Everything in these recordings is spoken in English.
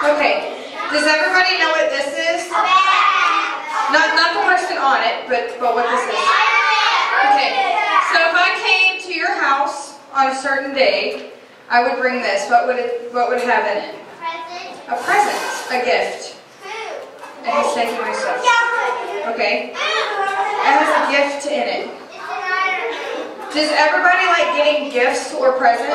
Okay. Does everybody know what this is? Not the question on it, but what this is. Okay. So if I came to your house on a certain day, I would bring this. What would it have in it? A present. A gift. And he's taking my stuff. Okay. It has a gift in it. Does everybody like getting gifts or presents?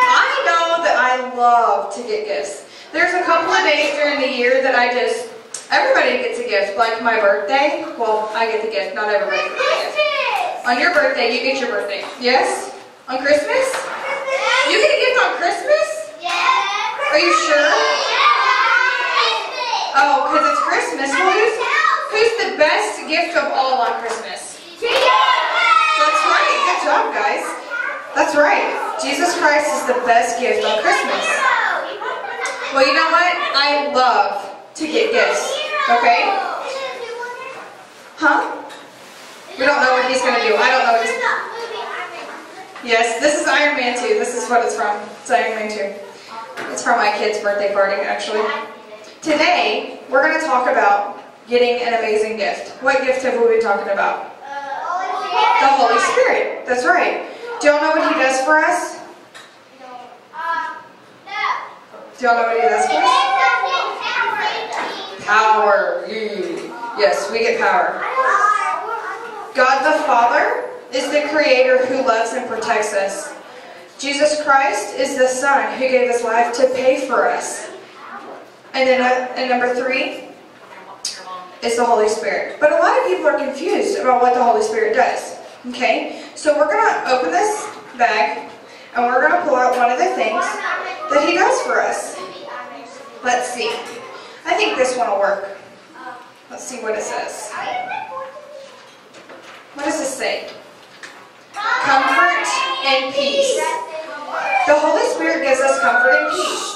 I know that I love to get gifts. There's a couple of days during the year that everybody gets a gift. Like my birthday, well, I get the gift, not everybody gets a gift. On your birthday, you get your birthday. Yes? On Christmas? You get a gift on Christmas? Are you sure? Oh, because it's Christmas. Well, who's the best gift of all on Christmas? That's right. Good job, guys. That's right. Jesus Christ is the best gift on Christmas. Well, you know what? I love to get gifts. Okay? Huh? We don't know what he's going to do. I don't know what he's... Yes, this is Iron Man 2. This is what it's from. It's Iron Man 2. It's from my kid's birthday party, actually. Today, we're going to talk about getting an amazing gift. What gift have we been talking about? The Holy Spirit. That's right. Do y'all know what he does for us? Do y'all know what he does for us? Power. Yes, we get power. God the Father is the Creator who loves and protects us. Jesus Christ is the Son who gave his life to pay for us. And then and number 3 is the Holy Spirit. But a lot of people are confused about what the Holy Spirit does. Okay? So we're going to open this bag and we're going to pull out one of the things that he does for us. Let's see. I think this one will work. Let's see what it says. What does this say? Comfort and peace. The Holy Spirit gives us comfort and peace.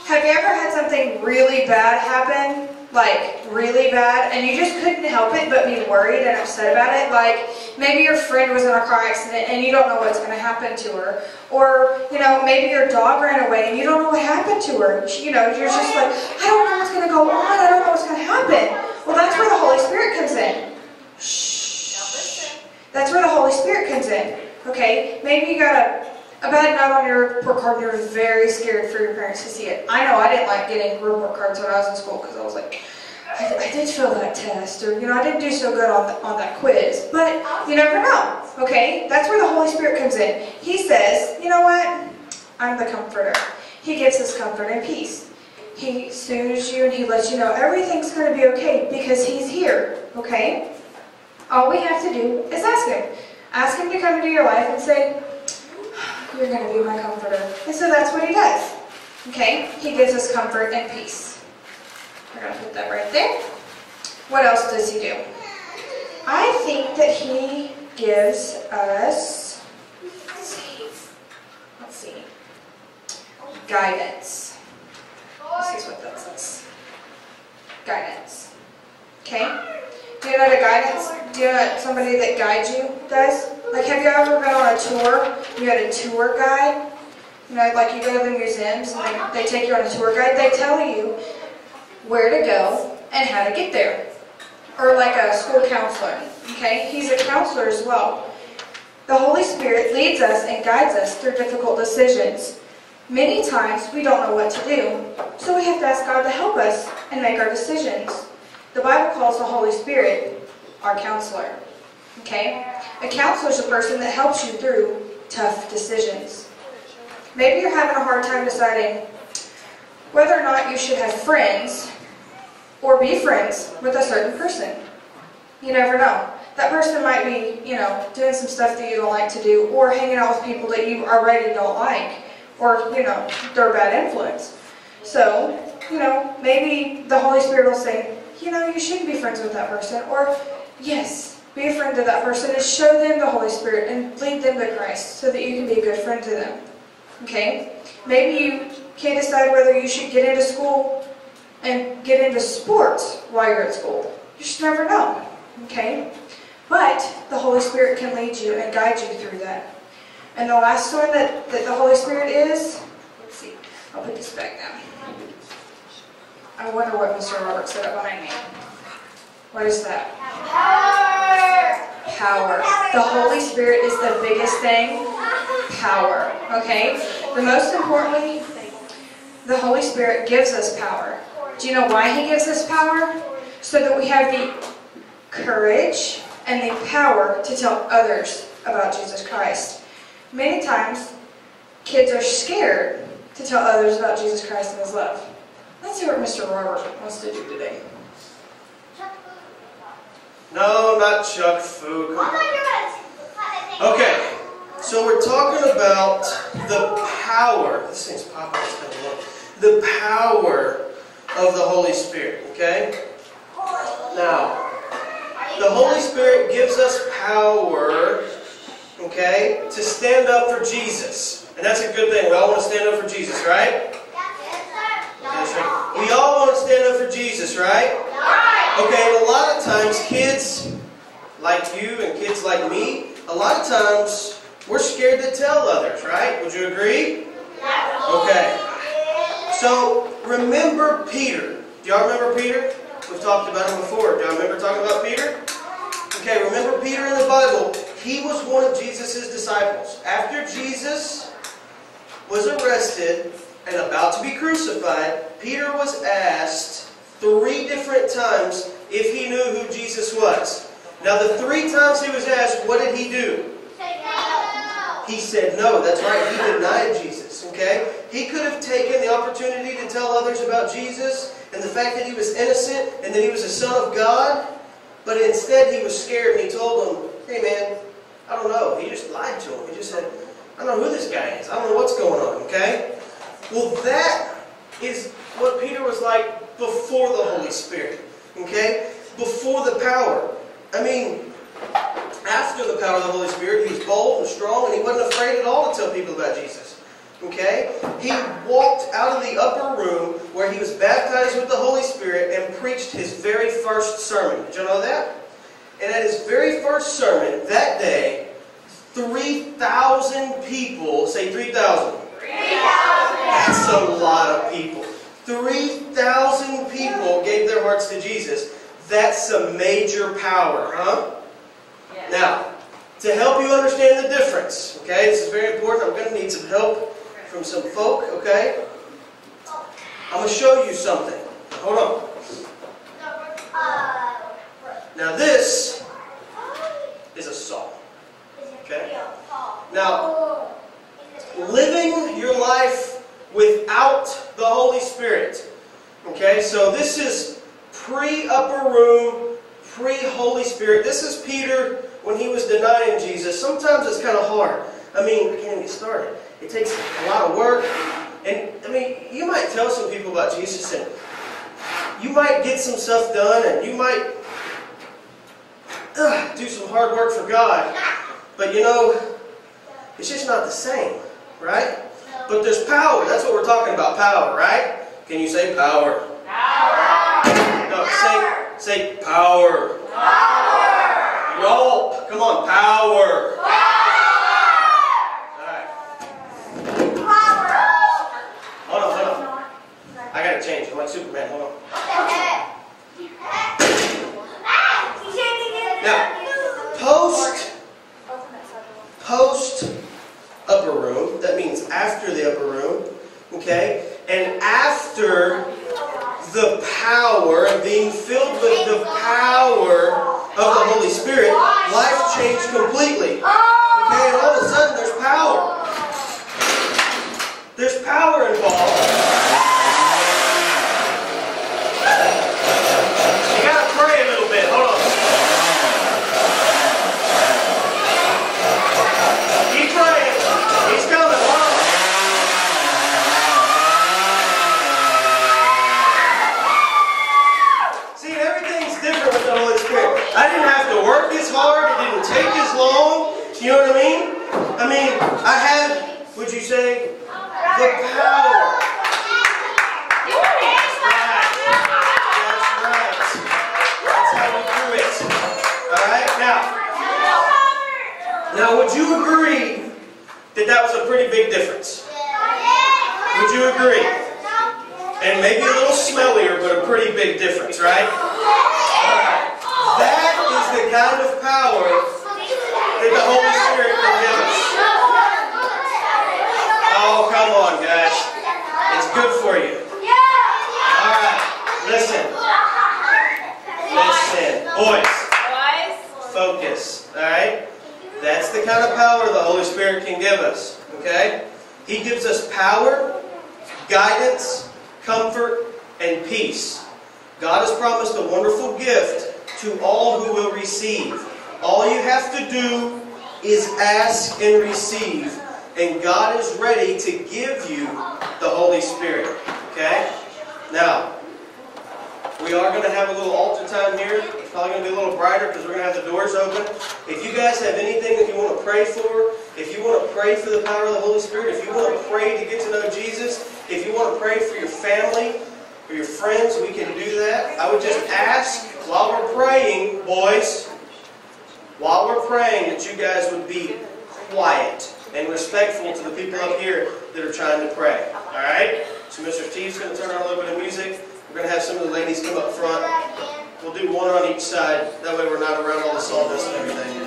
Have you ever had something really bad happen? Like, really bad, and you just couldn't help it but be worried and upset about it? Like, maybe your friend was in a car accident and you don't know what's going to happen to her. Or, you know, maybe your dog ran away and you don't know what happened to her. You know, you're just like, I don't know what's going to go on. I don't know what's going to happen. Well, that's where the Holy Spirit comes in. Shh. That's where the Holy Spirit comes in. Okay? Maybe you got a bad note on your report card and you're very scared for your parents to see it. I know I didn't like getting report cards when I was in school because I was like, I did fail that test, or, you know, I didn't do so good on that quiz. But you never know, okay? That's where the Holy Spirit comes in. He says, you know what? I'm the comforter. He gives us comfort and peace. He soothes you and he lets you know everything's going to be okay because he's here, okay? All we have to do is ask him. Ask him to come into your life and say, you're going to be my comforter. And so that's what he does. Okay? He gives us comfort and peace. We're going to put that right there. What else does he do? I think that he gives us, let's see, guidance. This is what that says. Guidance. Okay? Do you know what a guidance? Do you know what somebody that guides you does? Like, have you ever been on a tour? You had a tour guide? You know, like you go to the museums and they take you on a tour guide. They tell you where to go and how to get there. Or like a school counselor. Okay? He's a counselor as well. The Holy Spirit leads us and guides us through difficult decisions. Many times we don't know what to do, so we have to ask God to help us and make our decisions. The Bible calls the Holy Spirit our counselor. Okay? A counselor is a person that helps you through tough decisions. Maybe you're having a hard time deciding whether or not you should have friends or be friends with a certain person. You never know. That person might be, you know, doing some stuff that you don't like to do, or hanging out with people that you already don't like, or, you know, they're a bad influence. So, you know, maybe the Holy Spirit will say, you know, you shouldn't be friends with that person, or, yes, be a friend to that person and show them the Holy Spirit and lead them to Christ so that you can be a good friend to them. Okay? Maybe you can't decide whether you should get into school and get into sports while you're at school. You just never know. Okay? But the Holy Spirit can lead you and guide you through that. And the last one that the Holy Spirit is, let's see, I'll put this back down. I wonder what Mr. Robert set up behind me. What is that? Power. The Holy Spirit is the biggest thing. Power. Okay? The most importantly, the Holy Spirit gives us power. Do you know why He gives us power? So that we have the courage and the power to tell others about Jesus Christ. Many times, kids are scared to tell others about Jesus Christ and His love. Let's see what Mr. Robert wants to do today. No, not Chuck Fu. Okay, so we're talking about the power. This thing's popping. The power of the Holy Spirit, okay? Now, the Holy Spirit gives us power, okay, to stand up for Jesus. And that's a good thing. We all want to stand up for Jesus, right? Yes, sir. We all want to stand up for Jesus, right? Okay, and a lot of times kids like you and kids like me, a lot of times we're scared to tell others, right? Would you agree? Okay. So, remember Peter. Do y'all remember Peter? We've talked about him before. Do y'all remember talking about Peter? Okay, remember Peter in the Bible. He was one of Jesus' disciples. After Jesus was arrested and about to be crucified, Peter was asked 3 different times if he knew who Jesus was. Now, the 3 times he was asked, what did he do? He said no. That's right. He denied Jesus. Okay? He could have taken the opportunity to tell others about Jesus and the fact that He was innocent and that He was the Son of God. But instead He was scared and He told them, hey man, I don't know. He just lied to him. He just said, I don't know who this guy is. I don't know what's going on. Okay? Well, that is what Peter was like before the Holy Spirit. Okay? Before the power. I mean, after the power of the Holy Spirit, he was bold and strong and he wasn't afraid at all to tell people about Jesus. Okay? He walked out of the upper room where he was baptized with the Holy Spirit and preached his very first sermon. Did you know that? And at his very first sermon that day, 3,000 people, say 3,000. 3,000. That's a lot of people. 3,000 people gave their hearts to Jesus. That's some major power, huh? Yes. Now, to help you understand the difference, okay, this is very important. I'm going to need some help from some folk, okay? I'm going to show you something. Hold on. Now this is a saw, okay? Now, living your life without the Holy Spirit, okay? So this is pre-upper room, pre-Holy Spirit. This is Peter when he was denying Jesus. Sometimes it's kind of hard. I mean, I can't even get started. It takes a lot of work. And, I mean, you might tell some people about Jesus and you might get some stuff done and you might do some hard work for God. But, you know, it's just not the same, right? But there's power. That's what we're talking about, power, right? Can you say power? Power! No, say power. Power! Y'all, come on, power. I gotta change. I'm like Superman. Hold on. Now, post upper room. That means after the upper room. Okay? And after the power and being filled with the power of the Holy Spirit, life changed completely. Okay? And all of a sudden there's power. There's power involved. You gotta pray a little bit. Hold on. Keep praying. He's coming. Hold on. See, everything's different with the Holy Spirit. I didn't have to work as hard. It didn't take as long. You know what I mean? I mean, I had, would you say, the power. Now, would you agree that that was a pretty big difference? Would you agree? And maybe a little smellier, but a pretty big difference, right? Alright. That is the kind of power that the Holy Spirit can give us. Oh, come on, guys. It's good for you. Alright. Listen. Boys. Focus. Alright? That's the kind of power the Holy Spirit can give us. Okay? He gives us power, guidance, comfort, and peace. God has promised a wonderful gift to all who will receive. All you have to do is ask and receive. And God is ready to give you the Holy Spirit. Okay? Now, we are going to have a little altar time here. It's probably going to be a little brighter because we're going to have the doors open. If you guys have anything that you want to pray for, if you want to pray for the power of the Holy Spirit, if you want to pray to get to know Jesus, if you want to pray for your family or your friends, we can do that. I would just ask while we're praying, boys, while we're praying, that you guys would be quiet and respectful to the people up here that are trying to pray. Alright? So Mr. Steve's going to turn on a little bit of music. We're going to have some of the ladies come up front. We'll do one on each side. That way we're not around all the sawdust and everything.